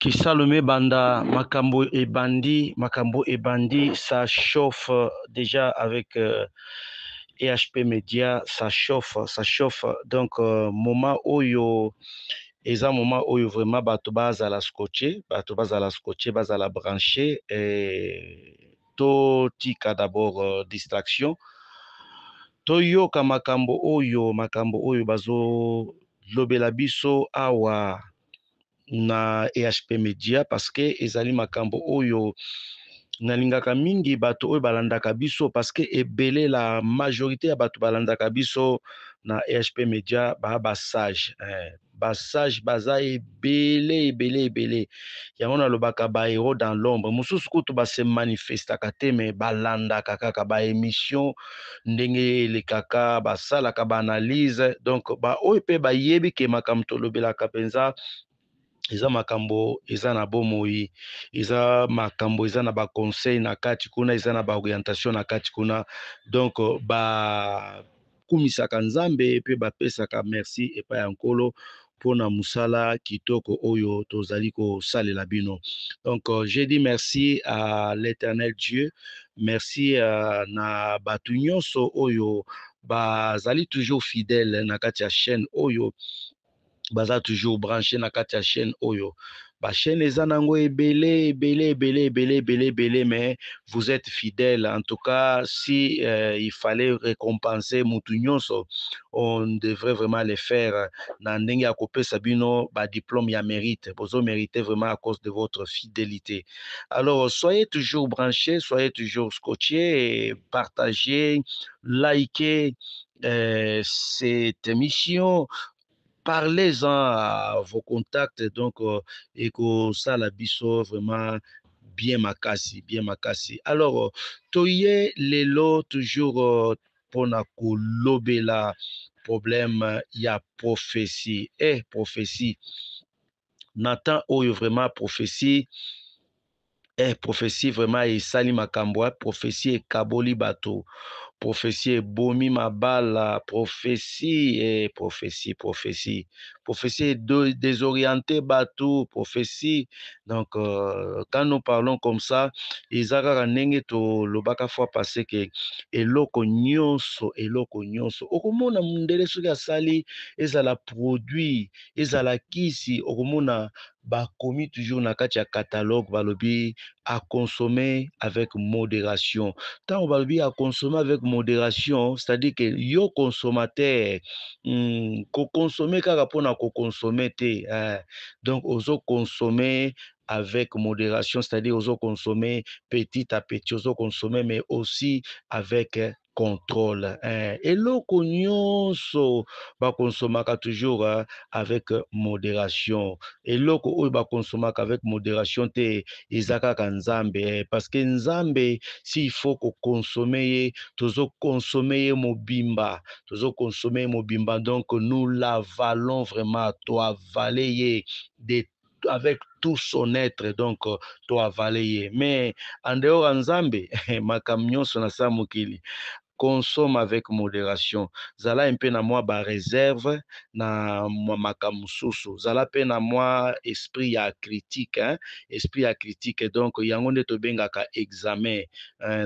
Kisalome Banda, Makambo et Bandi, ça chauffe déjà avec EHP Media, ça chauffe, ça chauffe. Donc, moment Oyo, et un moment Oyo vraiment, bato la scotché, base à la branché, et to tika d'abord distraction. Toyoka makambo Oyo, bazo lobela biso awa na EHP Media parce que ezali makambo oyo nalingaka mingi bato oyo balandaka biso parce que ebele la majorité ya bato balandaka biso na EHP Media ba sage basage baza ebele yango nalobaka ba héros dans l'ombre mosusu kutu base manifestaka te me balandaka kaka ba émission ndenge elekaka basalaka ba analyse donc ba oyo pe bayebi ke makambo tolobelaka penza eza makambo eza na bomoi eza makambo eza na ba conseil na kati kuna eza na ba orientation na kati kuna donc ba kumisaka nzambe pe bapesaka merci epai ya nkolo pona musala kitoko oyo tozali kosalela bino. Donc j'ai dit merci à l'éternel Dieu, merci na batu nyonso oyo bazali toujours fidèle na kati ya chaîne oyo baza toujours branché na kati ya chaîne oyo ba chaîne eza nango ebele mais vous êtes fidèles en tout cas si il fallait récompenser mutu nyonso on devrait vraiment le faire na ndenge ya kopesa bino ba diplôme ya mérite bozo mériter vraiment à cause de votre fidélité. Alors soyez toujours branchés, soyez toujours scotchés et partagez, likez cette émission. Parlez-en à vos contacts donc et que ça la biso vraiment bien makasi. Alors toye lelo toujours pour na kolobela problème ya prophétie prophétie Nathan oyo vraiment prophétie vraiment esali makambo prophétie ekaboli bato prophétie ebomi mabala prophétie désorienté bateau prophétie donc quand nous parlons comme ça ezaka ndenge to lobaka fois passé que eloko nyonso okomona mundele soki asali ezala produit ezala kisi okomona bakomi toujours na kati ya catalogue balobi à consommer avec modération. Tant on va à consommer avec modération, c'est-à-dire que yo consommateur, ko consommer car pour ko consommer te, donc oso consommer avec modération, c'est-à-dire oso consommer petit à petit, oso consommer mais aussi avec contrôle. Eloko nyonso ba consomaka toujours avec modération. Eloko oyo ba consomaka avec modération te ezaka ka nzambe parce que nzambe s'il faut que consommer tozo consommer mobimba donc nous l'avalons vraiment toi avaler de avec tout son être donc toi avaler mais en dehors nzambe makam nyonso na sa mokili consomme avec modération. Zala un peu na moi ba réserve na makamususu. Zala pe na moi esprit à critique esprit à critique donc yango nde to bengaka examen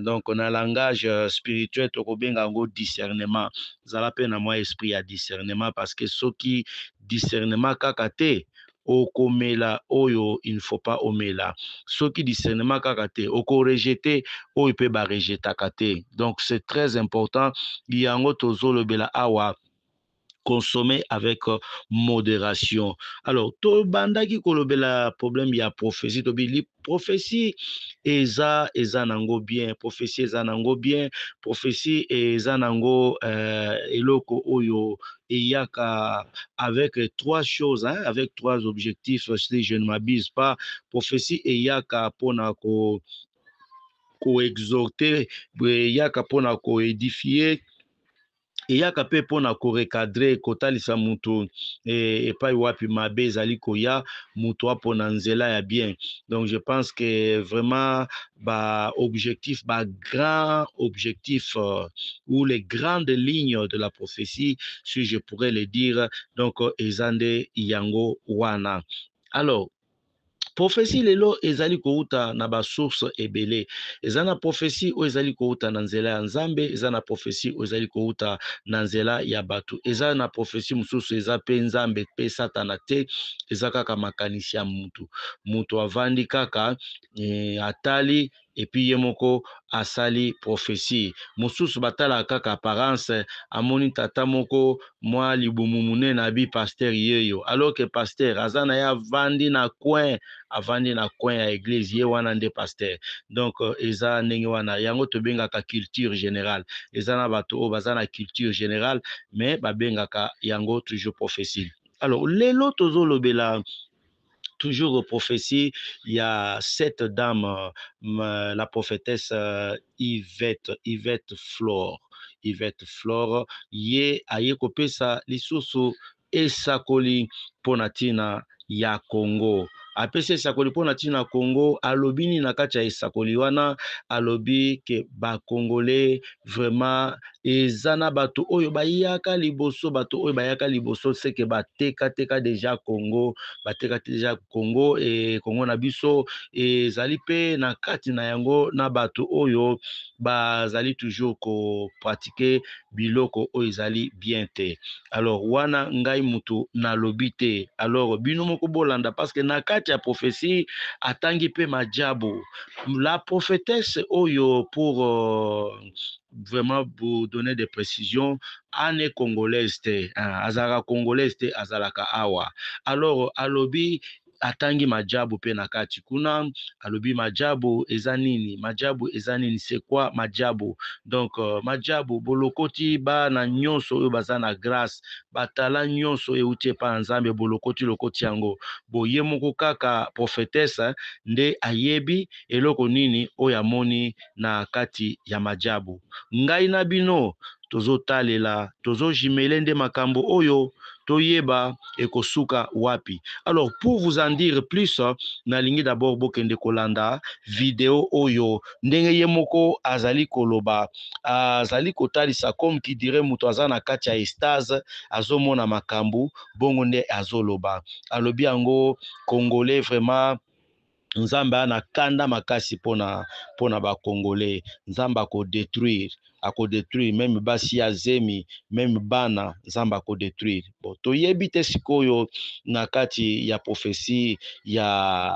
donc na langage spirituel to ko benga ngo discernement. Zala pe na moi esprit à discernement parce que soki discernement kaka te okomela oyo il ne faut pas omela soki discernement kaka te oko rejeter oyo pe ba rejetaka te donc c'est très important yango tozolobela awa consommer avec modération. Alors, to bandaki kolobela problème ya prophétie, to bili prophétie eza nango bien, prophétie eza nango bien, prophétie eza nango eloko oyo eyaka avec trois choses, avec trois objectifs, si je ne m'abuse pas, prophétie eyaka pona ko exhorter, eyaka pona ko édifier eyaka pe mpona korecadre kotalisa mutu epai wapi mabe ezali koya mutu apona nzela ya bien. Donc je pense que vraiment ba objectif ba grand objectif ou les grandes lignes de la prophétie si je pourrais le dire donc ezande yango wana. Alors prophétie lelo ezali kouta na ba source ebele. Eza na prophétie o ezali kouta na nzela ya Nzambe, eza na prophétie o ezali kouta na nzela ya batu. Eza na prophétie mususu eza pe Nzambe pe Satana te, eza kaka makanisi ya mutu. Mutu avandi kaka atali epi ye moko asali prophétie. Mususu batala kaka apparence, amoni tata moko mwa libumu munene abi pasteur yeyo, alors que pasteur azana ya avandi na coin ya église ye wana nde pasteur. Donc eza ndenge wana yango tobengaka culture générale. Eza na bato oyo baza na culture générale mais babengaka yango toujours prophétie. Alors lelo tozolobela toujours prophétie, il y a cette dame, la prophétesse Yvette Flore. Yvette Flore, ye aye kopesa lisusu esakoli ponatina ya Congo. Apesi esakoli ponatina Congo, alobini na kati ya esakoli wana, alobi ke ba Congolais vraiment ezana bato oyo bayaka liboso, bato oyo bayaka liboso seke bateka deja Congo, bateka deja Congo et Congo na biso ezali pe na kati na yango na bato oyo bazali toujours ko pratiquer biloko oyo ezali bien te. Alors wana ngai mutu na lobite. Alors bino moko bolanda parce que na kati ya prophétie atangi pe majabu. La prophétesse oyo pour vraiment vous donner des précisions, ane congolaise te, azala congolaise te, azalaka awa. Alors alobi atangi majabu pe na kati kuna, alobi majabu eza nini? Majabu eza nini? C'est quoi majabu? Donc majabu bolokoti ba na nyonso oyo baza na grâce, batala nyonso euti pa Nzambe bolokoti lokoti yango. Boye moko kaka prophétesse nde ayebi eloko nini oyo amoni na kati ya majabu. Ngai na bino tozotalela, tozojimele nde makambo oyo toyeba ekosuka wapi. Alors pour vous en dire plus, nalingi d'abord bokende kolanda video oyo ndenge ye moko azali koloba, azali kotalisa comme qui dirait mutu aza na kati ya estase, azomona makambo bongo nde azoloba. Alobi yango Congolais vraiment Nzambe ana kanda makasi pona ba Congolais. Nzambe ako détruire même basi ya zemi, même bana Nzambe ako détruire. Bon toyebi te sikoyo na kati ya prophétie ya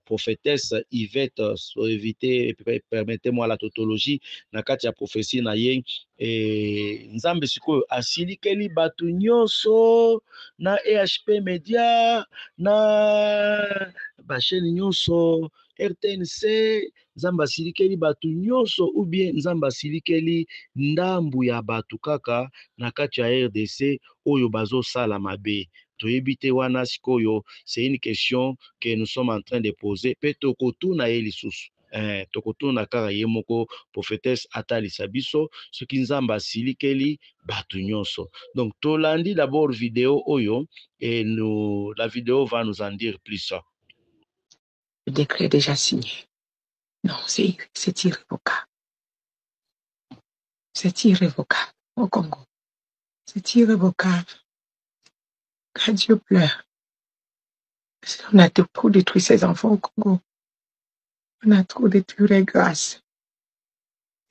prophétesse Yvette, so éviter, permettez-moi la tautologie, na kati ya prophétie na ye Nzambe sikoyo asilikeli batu nyonso na EHP Media, na basheni nyonso RTNC, Nzambe asilikeli batu nyonso ou bien Nzambe asilikeli ndambu ya batu kaka na kati ya RDC oyo bazo sala mabe. Toyebi te wana sikoyo, c'est une question que nous sommes en train de poser. Pe tokotuna ye lisusu. Tokotuna kaka ye moko prophétesse atalisa biso soki Nzambe asilikeli batu nyonso. Donc tolandi d'abord vidéo oyo et la vidéo va nous en dire plus. Le décret est déjà signé. Non, c'est irrévocable. C'est irrévocable au Congo. C'est irrévocable. Quand Dieu pleure, on a trop détruit ses enfants au Congo. On a trop détruit les grâces.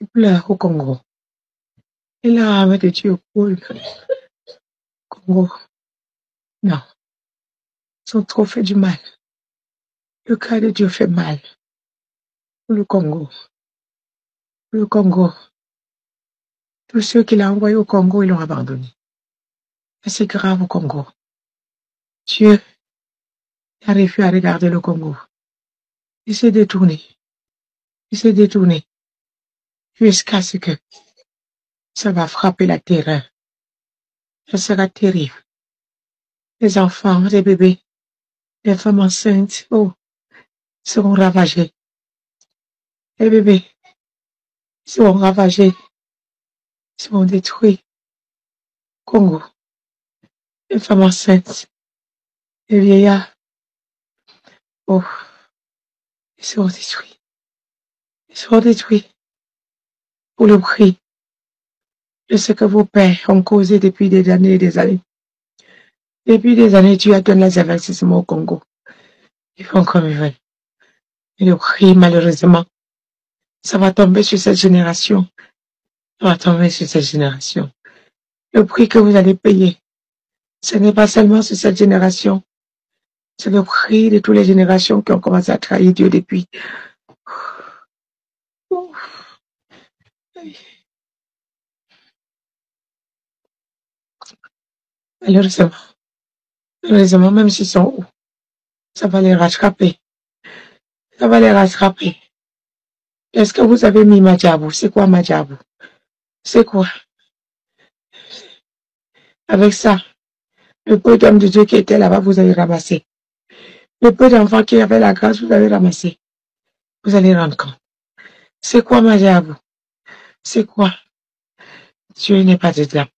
Il pleure au Congo. Et la âme de Dieu coule. Congo. Non. Ils ont trop fait du mal. Le cœur de Dieu fait mal. Pour le Congo. Pour le Congo. Tous ceux qu'il a envoyés au Congo, ils l'ont abandonné. Et c'est grave au Congo. Dieu n'arrive plus à regarder le Congo. Il s'est détourné. Il s'est détourné. Jusqu'à ce que ça va frapper la terreur. Ça sera terrible. Les enfants, les bébés, les femmes enceintes, seront ravagés. Les bébés seront ravagés, seront détruits. Congo. Les femmes enceintes, les vieillards, ils seront détruits. Ils seront détruits pour le prix de ce que vos pères ont causé depuis des années et des années. Depuis des années, Dieu a donné les investissements au Congo. Ils font comme ils veulent. Et le prix, malheureusement, ça va tomber sur cette génération. Ça va tomber sur cette génération. Le prix que vous allez payer, ce n'est pas seulement sur cette génération, c'est le prix de toutes les générations qui ont commencé à trahir Dieu depuis. Malheureusement, même s'ils sont hauts, ça va les rattraper. Ça va les rattraper. Est-ce que vous avez mis Madjabou? C'est quoi Madjabou? C'est quoi? Avec ça, le peu d'hommes de Dieu qui étaient là-bas, vous allez ramasser. Le peu d'enfants qui avaient la grâce, vous allez ramasser. Vous allez rendre compte. C'est quoi Madjabou? C'est quoi? Dieu n'est pas de diable.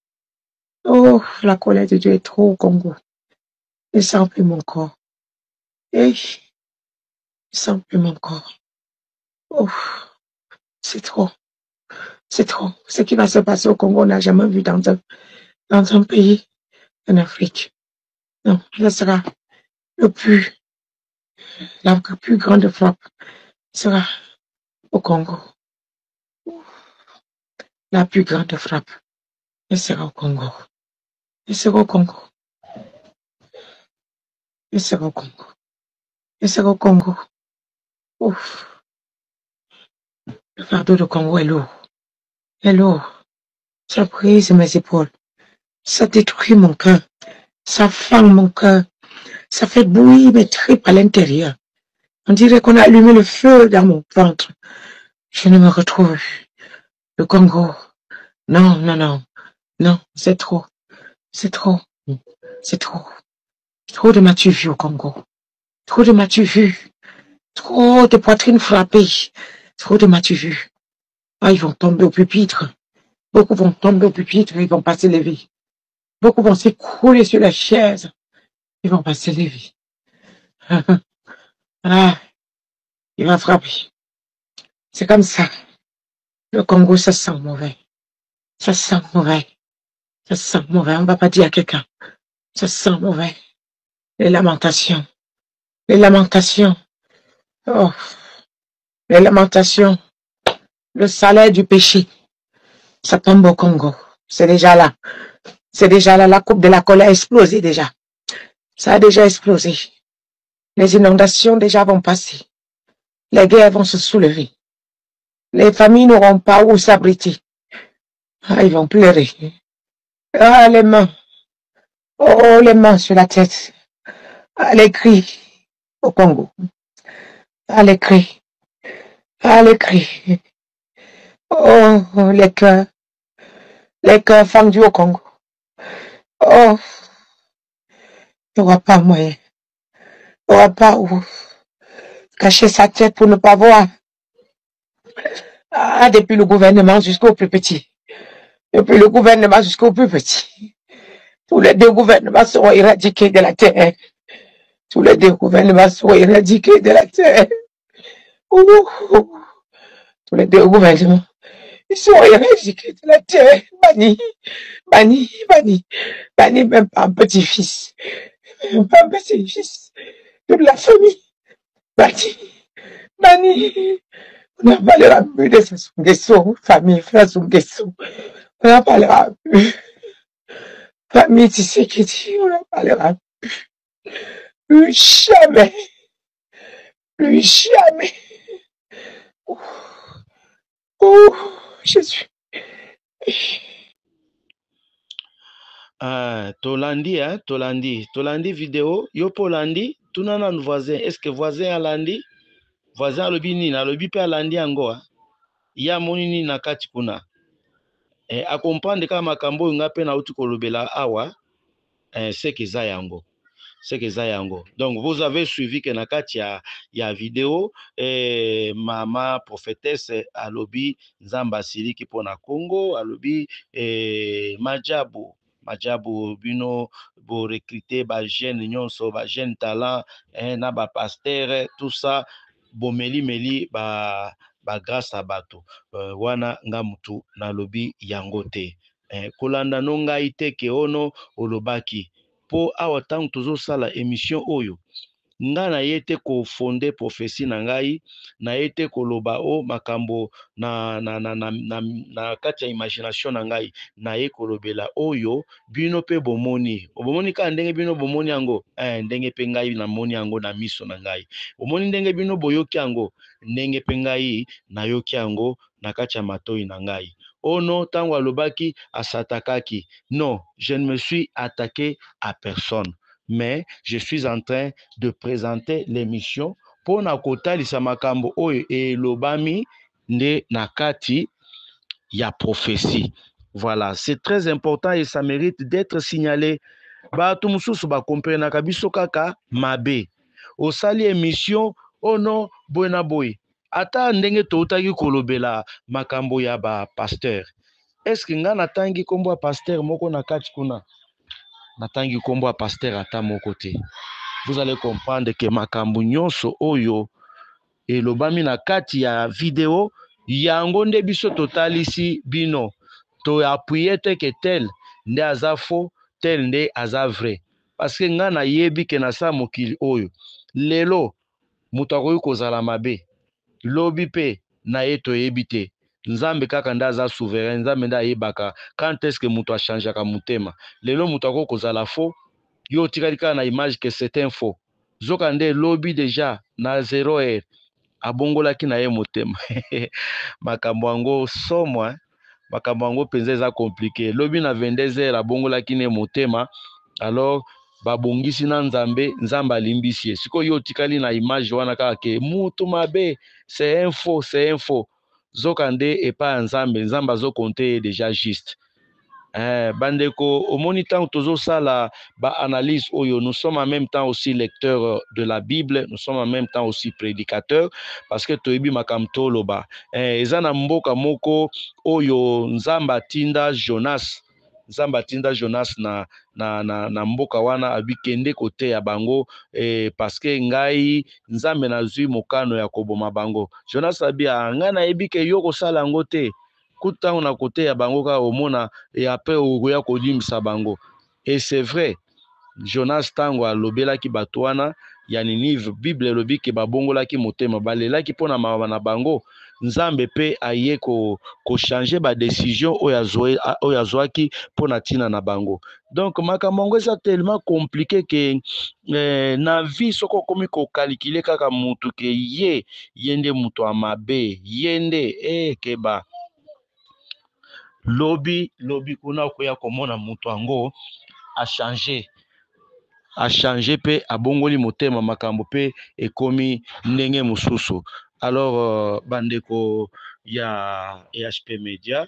Oh, la colère de Dieu est trop au Congo. Il sent plus mon corps. Et il sent plus mon corps. Oh, c'est trop. C'est trop. Ce qui va se passer au Congo, on n'a jamais vu dans un pays en Afrique. Non, ce sera la plus grande frappe sera au Congo. La plus grande frappe, elle sera au Congo. Elle sera au Congo. Elle sera au Congo. Elle sera au Congo. Ouf. Le fardeau du Congo est lourd. Est lourd. Ça brise mes épaules. Ça détruit mon cœur. Ça fend mon cœur. Ça fait bouillir mes tripes à l'intérieur. On dirait qu'on a allumé le feu dans mon ventre. Je ne me retrouve. Le Congo. Non, non, non. Non, c'est trop. C'est trop. C'est trop. Trop de m'as-tu vu au Congo. Trop de m'as-tu vu. Trop de poitrines frappées. Trop de m'as-tu vu. Ah, ils vont tomber au pupitre. Beaucoup vont tomber au pupitre, ils vont pas se lever. Beaucoup vont s'écrouler sur la chaise. Ils vont pas se lever. Ah, il va frapper. C'est comme ça. Le Congo, ça sent mauvais. Ça sent mauvais. Ça sent mauvais. On va pas dire à quelqu'un. Ça sent mauvais. Les lamentations. Les lamentations. Oh, les lamentations. Le salaire du péché. Ça tombe au Congo. C'est déjà là. C'est déjà là. La coupe de la colère a explosé déjà. Ça a déjà explosé. Les inondations déjà vont passer. Les guerres vont se soulever. Les familles n'auront pas où s'abriter. Ah, ils vont pleurer. Ah, les mains. Oh, les mains sur la tête. Ah, les cris au Congo. Ah, les cris. Ah, les cris. Oh, les cœurs. Les cœurs fendus au Congo. Oh, il n'y aura pas moyen. Il n'y aura pas où cacher sa tête pour ne pas voir. Ah, depuis le gouvernement jusqu'au plus petit. Depuis le gouvernement jusqu'au plus petit. Tous les deux gouvernements seront éradiqués de la terre. Tous les deux gouvernements seront éradiqués de la terre. Ouh. Tous les deux gouvernements, ils seront éradiqués de la terre. Bannis, bannis, bannis. Bannis même pas un petit-fils. Même pas un petit-fils. Toute la famille. Bannis, bannis. On n'en parlera plus de Sassou Nguesso, famille Sassou Nguesso. On n'en parlera plus. Famille Tshisekedi, on n'en parlera plus jamais. Plus jamais. Oh, Jésus. Tolandi vidéo, yo Polandi, tunana voisin, est-ce que voisin alandi? Voisin alobi nini, alobi pe alandi ango, ya moni nini na kati kuna. A comprendre kama makambo nga pe na uti kolobela awa, c'est que za yango. C'est que ça yango. Donc vous avez suivi que nakati ya vidéo mama prophétesse alobi nzamba siliki pona Congo alobi majabu bino bo recruter ba jeune nyonso ba jeune talent na ba pasteur tout ça meli ba grâce à bato wana nga mutu nalobi yango te kolanda no ngai te ke ono olobaki po awa ntango tozosala émission oyo nga na ye te ko fonde prophétie na ngai, na ye te koloba o makambo na kati ya imagination na ngai, na ye kolobela oyo bino pe bomoni. Bomoni ka ndenge bino bomoni yango, ndenge pe ngai namoni yango na miso na ngai. Bomoni ndenge bino boyoki yango, ndenge pe ngai nayoki yango na kati ya matoi na ngai. Ono tango alobaki asatakaki, non, je ne me suis attaqué à personne, mais je suis en train de présenter l'émission pour na kotalisa makambo oyo elobami nde na kati ya prophétie. Voilà, c'est très important et ça mérite d'être signalé. Bato mususu ba komprenaka biso kaka mabe. Osali émission ono boy na boy. Ata ndenge toutaki kolobela makambo ya ba pasteur. Est-ce que nga natangi kombo ya pasteur moko na kati kuna? Natangi kombo ya pasteur ata moko te. Vous allez comprendre que makambo nyonso oyo elobami na kati ya video yango nde biso totalisi bino. To appuyer te que tel nde aza faux, tel nde aza vrai. Parce que nga na yebi ke na sa mokili oyo. Lelo mutu akoki kozala mabe. Lobi pe na ye toyebi te. Nzambe kaka nde aza souverain, nzambe nde ayebaka quand est-ce que mutu achangeaka mutema. Lelo mutu akoki kozala faux, yo tikali kaka na image que c'est un faux. Zoka nde lobi déjà na 0 heure abongolaki na ye motema. Makambo yango somo, makambo yango penza eza compliqué. Lobi na 22 heures abongolaki ne motema, alors babongisi na nzambe, nzambe alimbisi ye. Siko yo tikali na image wana kaka ke mutu mabe, c'est un faux, c'est un faux. Zoka nde epa nzambe, nzambe azo compter déjà juste. Bandeko, au moni temps tozo sala ba analyse oyo, nous sommes en même temps aussi lecteurs de la Bible, nous sommes en même temps aussi prédicateurs, parce que toyebi makamto loba. Eza na mboka moko oyo nzamba tinda Jonas. Nzamba tinda Jonas na mboka wana abikende kote ya bango, parce que ngai nzambe nazwi mokano ya koboma bango. Jonas abi nga na ebike yo kosala yango te. Kutango na kote ya bango ka omona et après okoya kodimisa bango. Et c'est vrai, Jonas tango alobelaki bato wana ya Ninive, Bible elobi ke babongolaki motema, balelaki mpona mawa na bango. Nzambe pe aye ko changer ba décision oyo azwaki mpona tina na bango. Donc makambo yango eza tellement compliqué que na vie soko komi ko calculer kaka mutu ke ye nde mutu amabe, ye nde keba lobi kuna koya komona mutu yango a changer pe abongoli motema, makambo pe ekomi ndenge mususu. Alors bandeko ya EHP Media,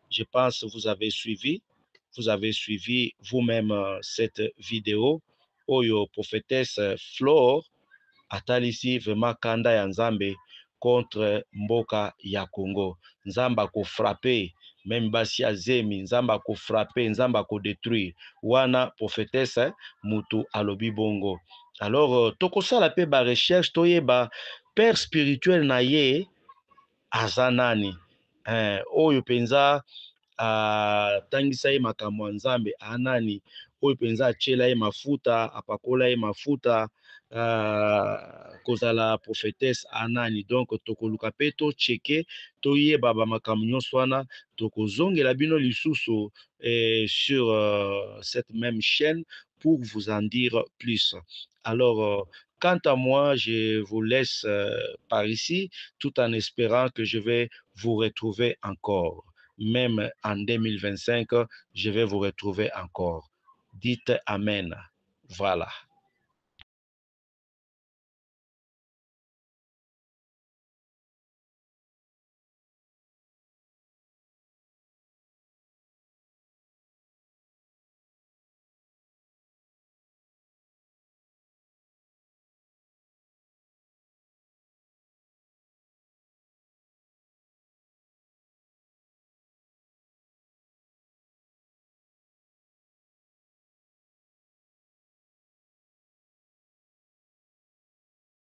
je pense vous avez suivi vous-même cette vidéo oyo prophétesse Flore atalisi vraiment kanda ya Nzambe contre mboka ya Congo. Nzamba ko frapper même basi azemi, nzamba ko frapper, nzamba ko détruire. Wana prophétesse mutu alobi bongo. Alors tokosala pe ba recherche toyeba père spirituel na ye azanani. Oyo penza tangisa ye makambo ya Nzambe anani, oyo penza achela ye mafuta, apakola ye mafuta, kozala prophétesse anani. Donc tokoluka pe to cheke toyeba ba makambo nyonso wana, tokozongela bino lisusu sur cette même chaîne pour vous en dire plus. Alors quant à moi, je vous laisse par ici, tout en espérant que je vais vous retrouver encore. Même en 2025, je vais vous retrouver encore. Dites Amen. Voilà.